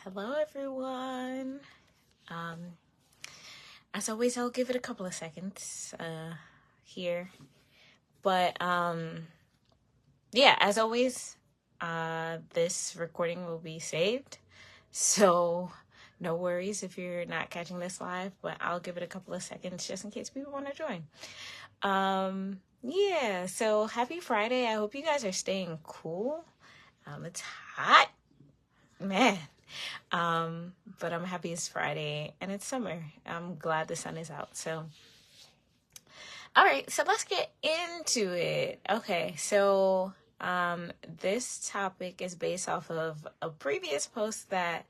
Hello, everyone. Um, as always, I'll give it a couple of seconds here. But yeah, as always, this recording will be saved. So no worries if you're not catching this live, but I'll give it a couple of seconds just in case people want to join. Yeah, so happy Friday. I hope you guys are staying cool. It's hot, man. But I'm happy it's Friday and it's summer. I'm glad the sun is out. So, all right, so let's get into it. Okay, so this topic is based off of a previous post that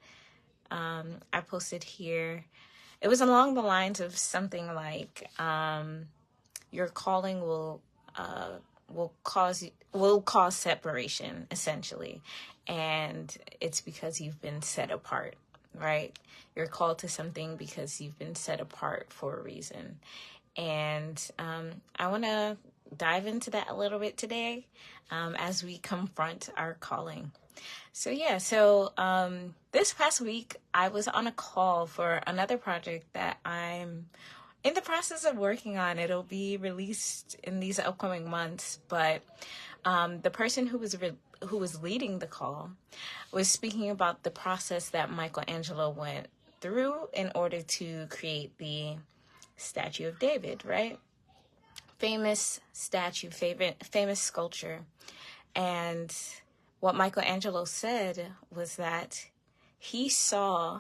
I posted here. It was along the lines of something like your calling will cause separation, essentially, and it's because you've been set apart, right? You're called to something because you've been set apart for a reason. And I want to dive into that a little bit today as we confront our calling. So this past week I was on a call for another project that I'm in the process of working on. It'll be released in these upcoming months, but the person who was leading the call was speaking about the process that Michelangelo went through in order to create the statue of David, right? Famous statue, famous sculpture. And what Michelangelo said was that he saw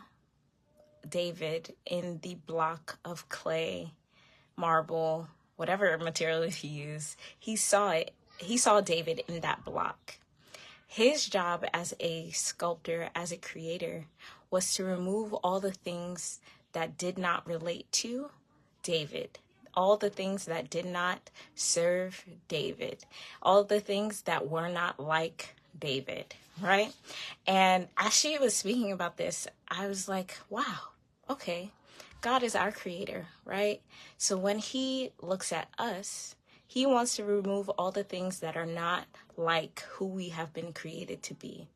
David in the block of clay, marble, whatever material he used. He saw David in that block. His job as a sculptor, as a creator, was to remove all the things that did not relate to David, all the things that did not serve David, all the things that were not like David, right? And as she was speaking about this, I was like, wow, okay, God is our creator, right? So when he looks at us, he wants to remove all the things that are not like who we have been created to be.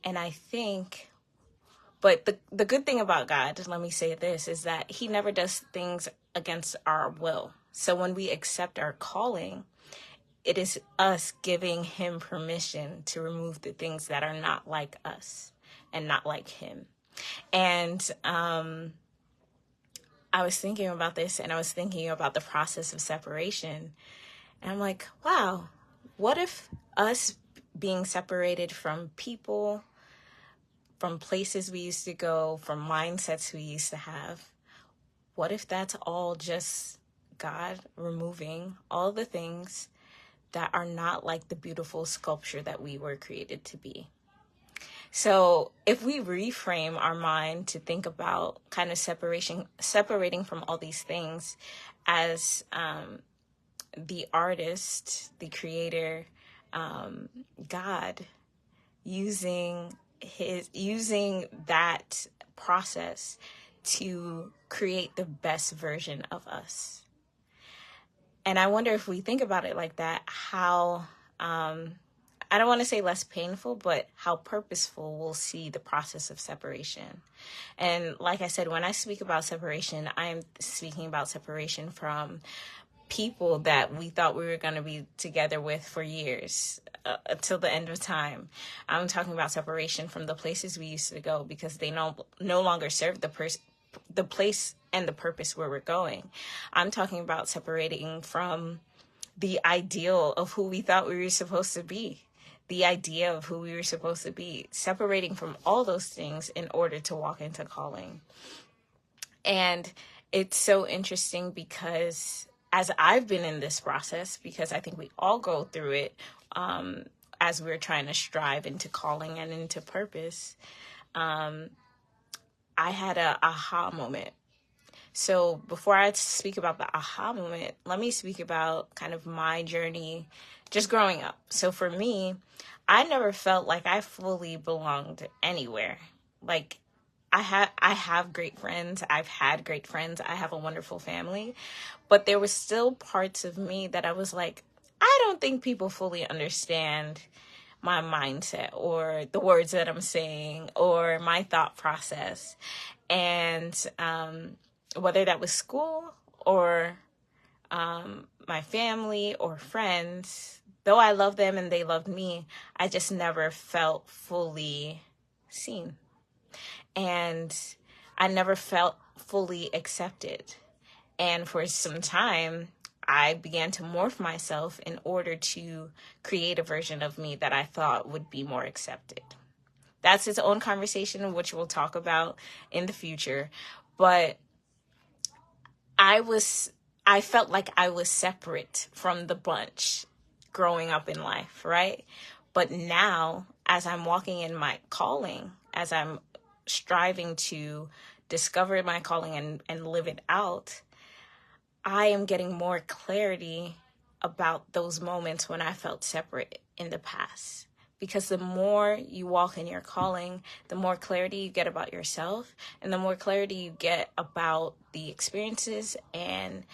And I think, but the good thing about God, let me say this, is that he never does things against our will. So when we accept our calling, it is us giving him permission to remove the things that are not like us and not like him. And I was thinking about this, and I was thinking about the process of separation. And I'm like, wow, what if us being separated from people, from places we used to go, from mindsets we used to have, what if that's all just God removing all the things that are not like the beautiful sculpture that we were created to be? So if we reframe our mind to think about kind of separating from all these things as the artist, the creator, God using that process to create the best version of us. And I wonder if we think about it like that, how I don't want to say less painful, but how purposeful we'll see the process of separation. And like I said, when I speak about separation, I'm speaking about separation from people that we thought we were going to be together with for years, until the end of time. I'm talking about separation from the places we used to go because they no longer serve the place and the purpose where we're going. I'm talking about separating from the ideal of who we thought we were supposed to be, the idea of who we were supposed to be, separating from all those things in order to walk into calling. And it's so interesting because as I've been in this process, because I think we all go through it as we're trying to strive into calling and into purpose, I had a aha moment. So before I speak about the aha moment, let me speak about kind of my journey just growing up. So for me, I never felt like I fully belonged anywhere. Like I have great friends. I've had great friends. I have a wonderful family. But there was still parts of me that I was like, I don't think people fully understand my mindset or the words that I'm saying or my thought process. And whether that was school or my family or friends, though I love them and they loved me, I just never felt fully seen. And I never felt fully accepted. And for some time, I began to morph myself in order to create a version of me that I thought would be more accepted. That's its own conversation, which we'll talk about in the future. But I felt like I was separate from the bunch growing up in life, right? But now, as I'm walking in my calling, as I'm striving to discover my calling and live it out, I am getting more clarity about those moments when I felt separate in the past. Because the more you walk in your calling, the more clarity you get about yourself, and the more clarity you get about the experiences and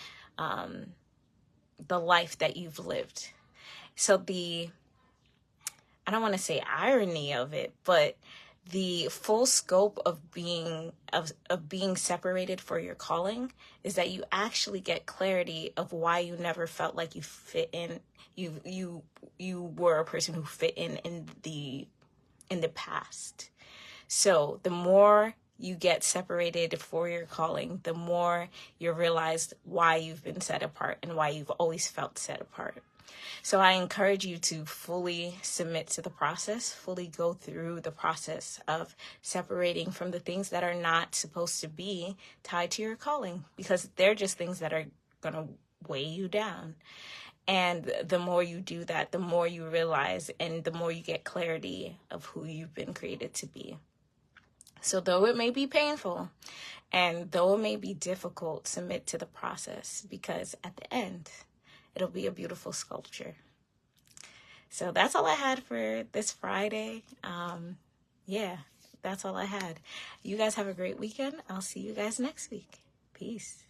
the life that you've lived. So I don't want to say irony of it, but the full scope of being separated for your calling is that you actually get clarity of why you never felt like you fit in. You were a person who fit in the past. So the more you get separated for your calling, the more you realize why you've been set apart and why you've always felt set apart. So I encourage you to fully submit to the process, fully go through the process of separating from the things that are not supposed to be tied to your calling, because they're just things that are going to weigh you down. And the more you do that, the more you realize and the more you get clarity of who you've been created to be. So though it may be painful and though it may be difficult, submit to the process, because at the end, it'll be a beautiful sculpture. So that's all I had for this Friday. That's all I had. You guys have a great weekend. I'll see you guys next week. Peace.